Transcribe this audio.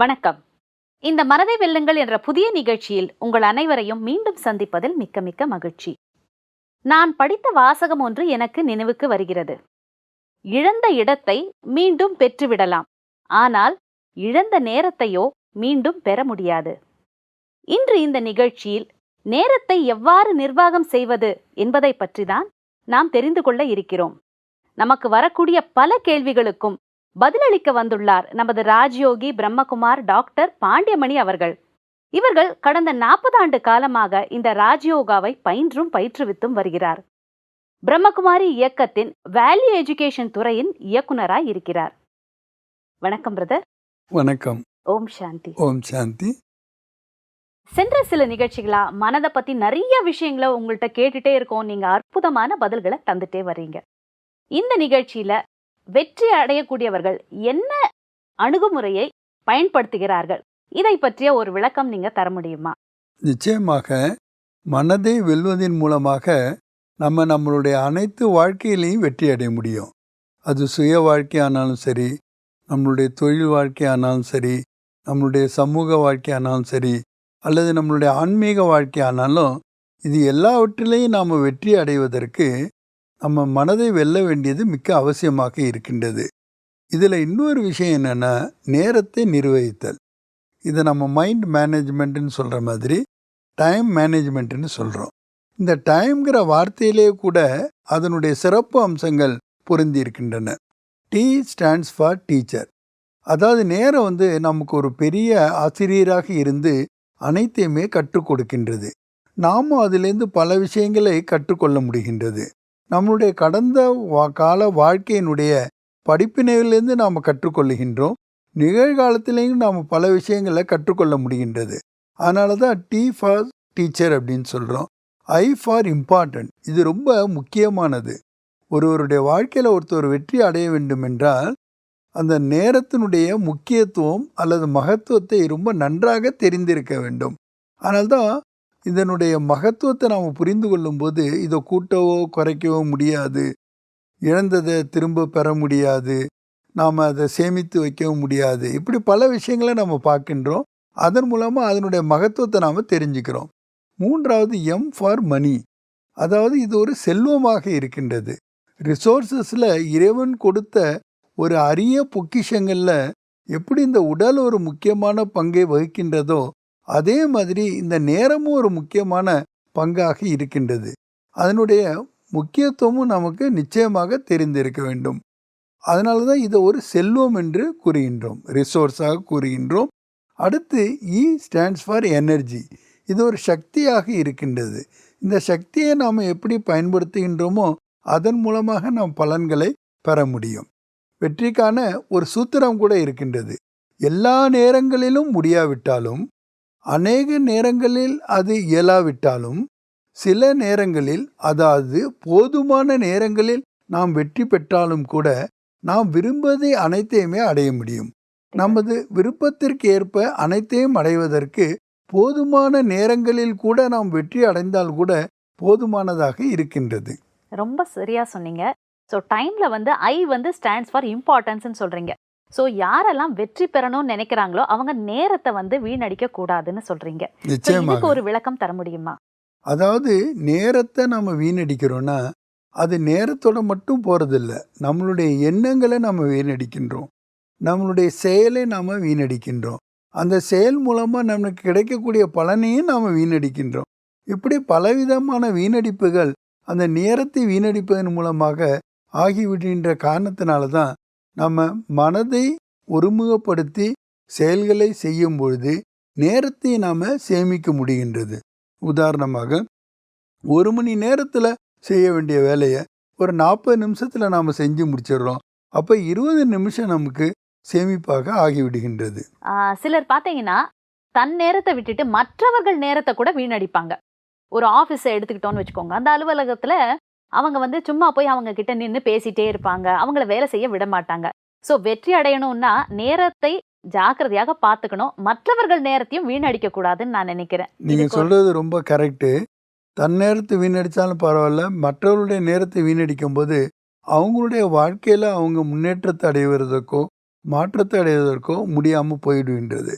வணக்கம். இந்த மனதை வெல்லுங்கள் என்ற புதிய நிகழ்ச்சியில் உங்கள் அனைவரையும் மீண்டும் சந்திப்பதில் மிக்க மிக்க மகிழ்ச்சி. நான் படித்த வாசகம் ஒன்று எனக்கு நினைவுக்கு வருகிறது. இழந்த இடத்தை மீண்டும் பெற்றுவிடலாம், ஆனால் இழந்த நேரத்தையோ மீண்டும் பெற முடியாது. இன்று இந்த நிகழ்ச்சியில் நேரத்தை எவ்வாறு நிர்வாகம் செய்வது என்பதை பற்றிதான் நாம் தெரிந்து கொள்ள இருக்கிறோம். நமக்கு வரக்கூடிய பல கேள்விகளுக்கும் பதிலளிக்க வந்துள்ளார் நமது ராஜயோகி பிரம்மகுமார் டாக்டர் பாண்டியமணி அவர்கள். இவர்கள் கடந்த 40 ஆண்டு காலமாக இந்த ராஜயோகாவை பயின்றும் பயிற்றுவித்தும் வருகிறார். பிரம்மகுமாரி இயக்கத்தின் வேல்யூ எஜுகேஷன் துறையின் இயக்குனராய் இருக்கிறார். வணக்கம் பிரதர். வணக்கம். ஓம் சாந்தி. ஓம் சாந்தி. சென்ற சில நிகழ்ச்சிகளா மனதை பத்தி நிறைய விஷயங்களை உங்கள்கிட்ட கேட்டுட்டே இருக்கோம். நீங்க அற்புதமான பதில்களை தந்துட்டே வர்றீங்க. இந்த நிகழ்ச்சியில வெற்றி அடையக்கூடியவர்கள் என்ன அணுகுமுறையை பயன்படுத்துகிறார்கள், இதை பற்றிய ஒரு விளக்கம் நீங்க தர முடியுமா? நிச்சயமாக மனதை வெல்வதன் மூலமாக நம்மளுடைய அனைத்து வாழ்க்கையிலையும் வெற்றி அடைய முடியும். அது சுய வாழ்க்கையானாலும் சரி, நம்மளுடைய தொழில் வாழ்க்கையானாலும் சரி, நம்மளுடைய சமூக வாழ்க்கையானாலும் சரி, அல்லது நம்மளுடைய ஆன்மீக வாழ்க்கையானாலும், இது எல்லாவற்றிலையும் நாம் வெற்றி அடைவதற்கு நம்ம மனதை வெல்ல வேண்டியது மிக்க அவசியமாக இருக்கின்றது. இதில் இன்னொரு விஷயம் என்னென்னா, நேரத்தை நிர்வகித்தல். இதை நம்ம மைண்ட் மேனேஜ்மெண்ட்டுன்னு சொல்கிற மாதிரி டைம் மேனேஜ்மெண்ட்டுன்னு சொல்கிறோம். இந்த டைம்ங்கிற வார்த்தையிலே கூட அதனுடைய சிறப்பு அம்சங்கள் பொருந்தி இருக்கின்றன. T stands for teacher. அதாவது நேரம் நமக்கு ஒரு பெரிய ஆசிரியராக இருந்து அனைத்தையுமே கற்றுக் கொடுக்கின்றது. நாமும் அதிலேருந்து பல விஷயங்களை கற்றுக்கொள்ள முடிகின்றது. நம்மளுடைய கடந்த கால வாழ்க்கையினுடைய படிப்பினையிலேருந்து நாம் கற்றுக்கொள்ளுகின்றோம். நிகழ்காலத்திலேயும் நாம் பல விஷயங்களை கற்றுக்கொள்ள முடிகின்றது. அதனால தான் டி ஃபார் டீச்சர் அப்படின்னு சொல்கிறோம். I for important. இது ரொம்ப முக்கியமானது. ஒருவருடைய வாழ்க்கையில் ஒருத்தர் வெற்றி அடைய வேண்டும் என்றால் அந்த நேரத்தினுடைய முக்கியத்துவம் அல்லது மகத்துவத்தை ரொம்ப நன்றாக தெரிந்திருக்க வேண்டும். அதனால்தான் இதனுடைய மகத்துவத்தை நாம் புரிந்து கொள்ளும்போது இதை கூட்டவோ குறைக்கவோ முடியாது, இழந்ததை திரும்ப பெற முடியாது, நாம் அதை சேமித்து வைக்கவும் முடியாது. இப்படி பல விஷயங்களை நம்ம பார்க்கின்றோம். அதன் மூலமாக அதனுடைய மகத்துவத்தை நாம் தெரிஞ்சுக்கிறோம். மூன்றாவது எம் ஃபார் மணி. அதாவது இது ஒரு செல்வமாக இருக்கின்றது. ரிசோர்ஸஸில் இறைவன் கொடுத்த ஒரு அரிய பொக்கிஷங்களில் எப்படி இந்த உடல் ஒரு முக்கியமான பங்கை வகிக்கின்றதோ அதே மாதிரி இந்த நேரமும் ஒரு முக்கியமான பங்காக இருக்கின்றது. அதனுடைய முக்கியத்துவமும் நமக்கு நிச்சயமாக தெரிந்திருக்க வேண்டும். அதனால தான் இதை ஒரு செல்வம் என்று கூறுகின்றோம், ரிசோர்ஸாக கூறுகின்றோம். அடுத்து இ ஸ்டாண்ட்ஸ் ஃபார் எனர்ஜி. இது ஒரு சக்தியாக இருக்கின்றது. இந்த சக்தியை நாம் எப்படி பயன்படுத்துகின்றோமோ அதன் மூலமாக நாம் பலன்களை பெற முடியும். வெற்றிக்கான ஒரு சூத்திரம் கூட இருக்கின்றது. எல்லா நேரங்களிலும் முடியாவிட்டாலும், அநேக நேரங்களில் அது இயலாவிட்டாலும், சில நேரங்களில் அதாவது போதுமான நேரங்களில் நாம் வெற்றி பெற்றாலும் கூட நாம் விரும்புவதை அனைத்தையுமே அடைய முடியும். நமது விருப்பத்திற்கு ஏற்ப அனைத்தையும் அடைவதற்கு போதுமான நேரங்களில் கூட நாம் வெற்றி அடைந்தால் கூட போதுமானதாக இருக்கின்றது. ரொம்ப சரியா சொன்னீங்க. ஸோ டைம்ல ஐ ஸ்டாண்ட்ஸ் ஃபார் இம்பார்ட்டன்ஸ்ன்னு சொல்றீங்க. ஸோ யாரெல்லாம் வெற்றி பெறணும்னு நினைக்கிறாங்களோ அவங்க நேரத்தை வீணடிக்க கூடாதுன்னு சொல்றீங்க. இதுக்கு ஒரு விளக்கம் தர முடியுமா? அதாவது நேரத்தை நம்ம வீணடிக்கிறோம்னா அது நேரத்தோட மட்டும் போறதில்லை. நம்மளுடைய எண்ணங்களை நம்ம வீணடிக்கின்றோம், நம்மளுடைய செயலை நாம் வீணடிக்கின்றோம், அந்த செயல் மூலமாக நமக்கு கிடைக்கக்கூடிய பலனையும் நாம் வீணடிக்கின்றோம். இப்படி பலவிதமான வீணடிப்புகள் அந்த நேரத்தை வீணடிப்பதன் மூலமாக ஆகிவிடுகின்ற காரணத்தினால தான் நம்ம மனதை ஒருமுகப்படுத்தி செயல்களை செய்யும் பொழுது நேரத்தை நாம் சேமிக்க முடிகின்றது. உதாரணமாக 1 மணி நேரத்தில் செய்ய வேண்டிய வேலையை ஒரு 40 நிமிஷத்தில் நாம் செஞ்சு முடிச்சிடுறோம். அப்போ 20 நிமிஷம் நமக்கு சேமிப்பாக ஆகிவிடுகின்றது. சிலர் பார்த்தீங்கன்னா தன் நேரத்தை விட்டுட்டு மற்றவர்கள் நேரத்தை கூட வீணடிப்பாங்க. ஒரு ஆஃபீஸை எடுத்துக்கிட்டோன்னு வச்சுக்கோங்க. அந்த அலுவலகத்தில் அவங்க சும்மா போய் அவங்க கிட்ட நின்று பேசிட்டே இருப்பாங்க, அவங்கள வேலை செய்ய விட மாட்டாங்க. ஸோ வெற்றி அடையணும்னா நேரத்தை ஜாக்கிரதையாக பார்த்துக்கணும், மற்றவர்கள் நேரத்தையும் வீணடிக்க கூடாதுன்னு நான் நினைக்கிறேன். நீங்கள் சொல்றது ரொம்ப கரெக்டு. தன் நேரத்தை வீணடித்தாலும் பரவாயில்ல, மற்றவர்களுடைய நேரத்தை வீணடிக்கும் போது அவங்களுடைய வாழ்க்கையில் அவங்க முன்னேற்றத்தை அடைவதற்கோ மாற்றத்தை அடைவதற்கோ முடியாமல் போய்விடுகின்றது.